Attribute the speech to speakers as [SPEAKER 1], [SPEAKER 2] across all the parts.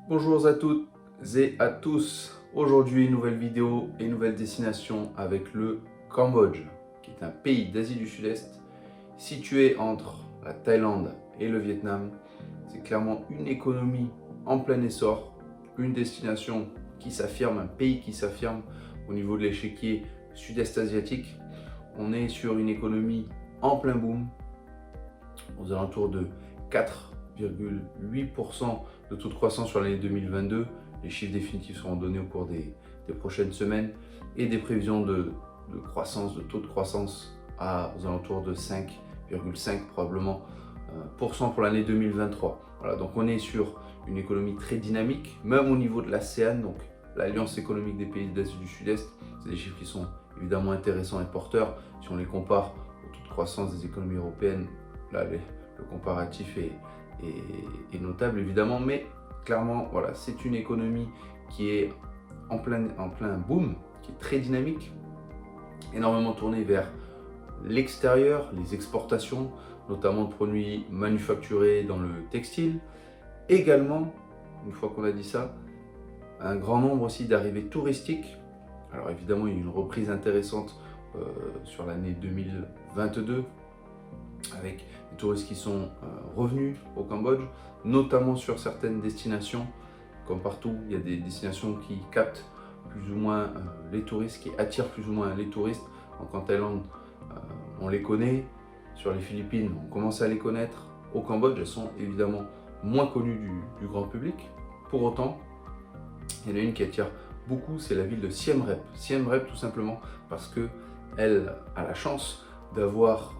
[SPEAKER 1] Bonjour à toutes et à tous. Aujourd'hui, nouvelle vidéo et nouvelle destination avec le Cambodge, qui est un pays d'Asie du Sud-Est situé entre la Thaïlande et le Vietnam. C'est clairement une économie en plein essor, une destination qui s'affirme, un pays qui s'affirme au niveau de l'échiquier sud-est asiatique. On est sur une économie en plein boom, aux alentours de 4,8% de taux de croissance sur l'année 2022. Les chiffres définitifs seront donnés au cours des prochaines semaines et des prévisions de croissance, de taux de croissance aux alentours de 5,5 probablement pour l'année 2023. Voilà, donc on est sur une économie très dynamique, même au niveau de l'ASEAN, donc l'Alliance économique des pays d'Asie du Sud-Est. C'est des chiffres qui sont évidemment intéressants et porteurs. Si on les compare au taux de croissance des économies européennes, là, le comparatif est notable évidemment, mais clairement, voilà, c'est une économie qui est en plein boom, qui est très dynamique, énormément tournée vers l'extérieur, les exportations, notamment de produits manufacturés dans le textile. Également, une fois qu'on a dit ça, un grand nombre aussi d'arrivées touristiques. Alors évidemment, il y a eu une reprise intéressante sur l'année 2022 avec des touristes qui sont revenus au Cambodge, notamment sur certaines destinations. Comme partout, il y a des destinations qui captent plus ou moins les touristes, qui attirent plus ou moins les touristes. Donc en Thaïlande, on les connaît. Sur les Philippines, on commence à les connaître. Au Cambodge, elles sont évidemment moins connues du grand public. Pour autant, il y en a une qui attire beaucoup, c'est la ville de Siem Reap. Siem Reap tout simplement parce qu'elle a la chance d'avoir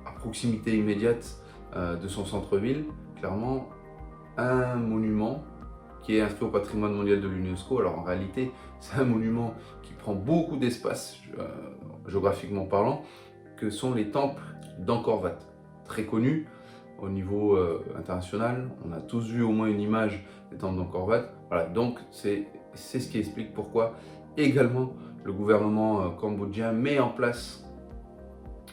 [SPEAKER 1] à proximité immédiate de son centre-ville, clairement, un monument qui est inscrit au patrimoine mondial de l'UNESCO. Alors en réalité, c'est un monument qui prend beaucoup d'espace, géographiquement parlant, que sont les temples d'Angkor Wat, très connus au niveau international. On a tous vu au moins une image des temples d'Angkor Wat. Voilà, donc c'est ce qui explique pourquoi également le gouvernement cambodgien met en place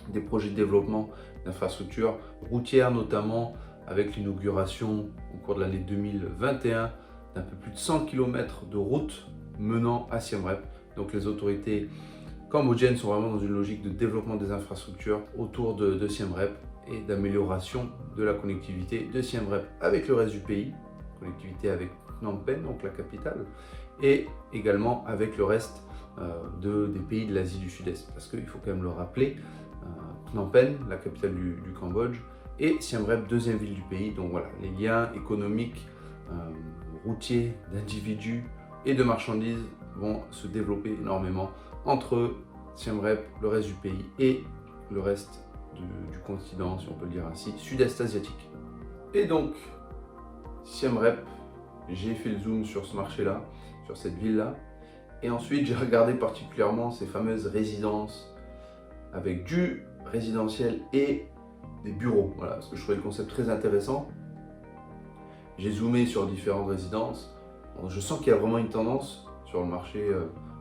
[SPEAKER 1] des projets de développement d'infrastructures routières, notamment avec l'inauguration au cours de l'année 2021 d'un peu plus de 100 km de route menant à Siem Reap. Donc les autorités cambodgiennes sont vraiment dans une logique de développement des infrastructures autour de Siem Reap et d'amélioration de la connectivité de Siem Reap avec le reste du pays, connectivité avec Phnom Penh, donc la capitale, et également avec le reste des pays de l'Asie du Sud-Est. Parce qu'il faut quand même le rappeler, Phnom Penh, la capitale du Cambodge, et Siem Reap, deuxième ville du pays. Donc voilà, les liens économiques, routiers, d'individus et de marchandises vont se développer énormément entre Siem Reap, le reste du pays et le reste du continent, si on peut le dire ainsi, sud-est asiatique. Et donc, Siem Reap, j'ai fait le zoom sur ce marché-là, sur cette ville-là, et ensuite j'ai regardé particulièrement ces fameuses résidences avec du résidentiel et des bureaux, voilà, parce que je trouvais le concept très intéressant. J'ai zoomé sur différentes résidences. Bon, je sens qu'il y a vraiment une tendance sur le marché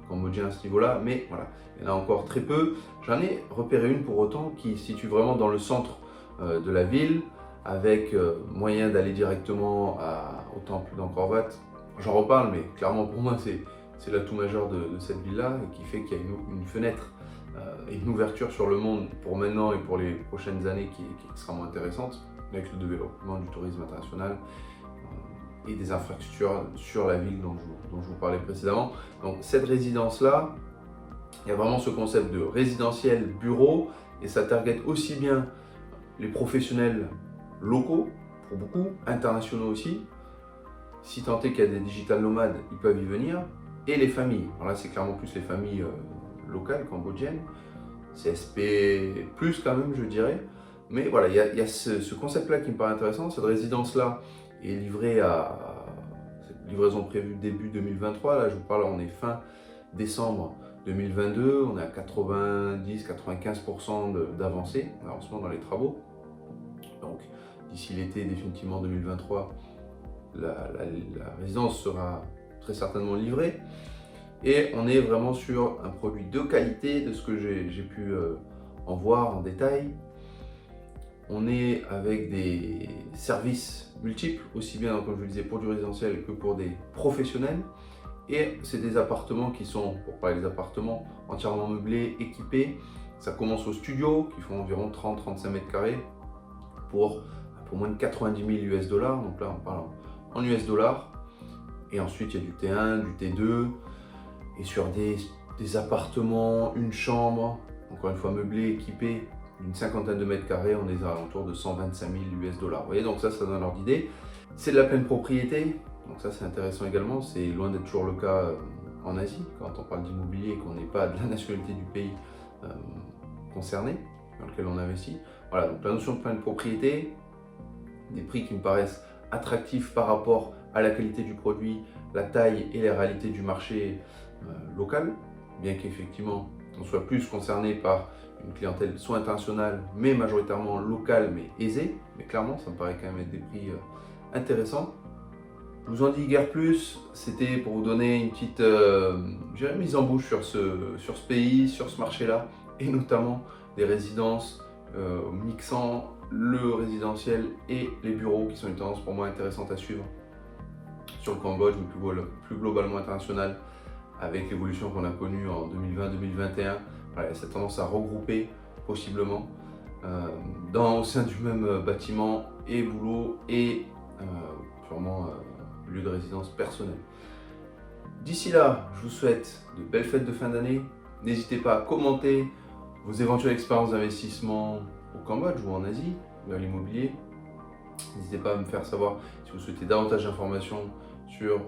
[SPEAKER 1] cambodgien à ce niveau-là, mais voilà, il y en a encore très peu. J'en ai repéré une pour autant qui se situe vraiment dans le centre de la ville, avec moyen d'aller directement au temple d'Angkor Wat. J'en reparle, mais clairement pour moi c'est l'atout majeur de cette ville-là, et qui fait qu'il y a une fenêtre et une ouverture sur le monde pour maintenant et pour les prochaines années qui est extrêmement intéressante, avec le développement du tourisme international et des infrastructures sur la ville dont je vous parlais précédemment. Donc cette résidence-là, il y a vraiment ce concept de résidentiel bureau, et ça target aussi bien les professionnels locaux, pour beaucoup, internationaux aussi, si tant est qu'il y a des digital nomades, ils peuvent y venir, et les familles. Alors là, c'est clairement plus les familles locales cambodgiennes, CSP+, quand même, je dirais. Mais voilà, il y a ce concept-là qui me paraît intéressant. Cette résidence-là est livrée cette livraison prévue début 2023. Là, je vous parle, on est fin décembre 2022. On est à 90-95% d'avancement dans les travaux. Donc, d'ici l'été, définitivement 2023, la résidence sera très certainement livrée. Et on est vraiment sur un produit de qualité, de ce que j'ai pu en voir en détail. On est avec des services multiples, aussi bien, comme je le disais, pour du résidentiel que pour des professionnels. Et c'est des appartements qui sont, pour parler des appartements, entièrement meublés, équipés. Ça commence au studio, qui font environ 30-35 mètres carrés, pour moins de 90 000 US dollars. Donc là, on parle en US dollars. Et ensuite, il y a du T1, du T2. Et sur des appartements, une chambre, encore une fois meublés, équipés, d'une cinquantaine de mètres carrés, on est à l'entour de 125 000 US dollars. Vous voyez, donc ça donne l'ordre d'idée. C'est de la pleine propriété, donc ça c'est intéressant également. C'est loin d'être toujours le cas en Asie, quand on parle d'immobilier et qu'on n'est pas de la nationalité du pays concerné, dans lequel on investit. Voilà, donc la notion de pleine propriété, des prix qui me paraissent attractifs par rapport à la qualité du produit, la taille et les réalités du marché local, bien qu'effectivement on soit plus concerné par une clientèle soit internationale, mais majoritairement locale, mais aisée. Mais clairement, ça me paraît quand même être des prix intéressants. Je vous en dis guère plus, c'était pour vous donner une petite mise en bouche sur ce pays, sur ce marché-là, et notamment des résidences mixant le résidentiel et les bureaux, qui sont une tendance pour moi intéressante à suivre sur le Cambodge, mais plus globalement international, avec l'évolution qu'on a connue en 2020-2021. Voilà, cette tendance à regrouper possiblement au sein du même bâtiment et boulot et purement lieu de résidence personnel. D'ici là, je vous souhaite de belles fêtes de fin d'année. N'hésitez pas à commenter vos éventuelles expériences d'investissement au Cambodge ou en Asie, dans l'immobilier. N'hésitez pas à me faire savoir si vous souhaitez davantage d'informations sur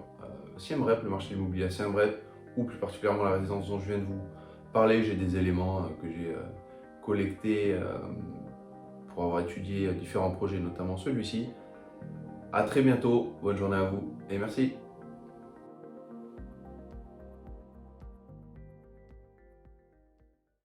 [SPEAKER 1] Siem Reap, le marché immobilier à Siem Reap, ou plus particulièrement la résidence dont je viens de vous parler. J'ai des éléments que j'ai collectés pour avoir étudié différents projets, notamment celui-ci. À très bientôt, bonne journée à vous et merci.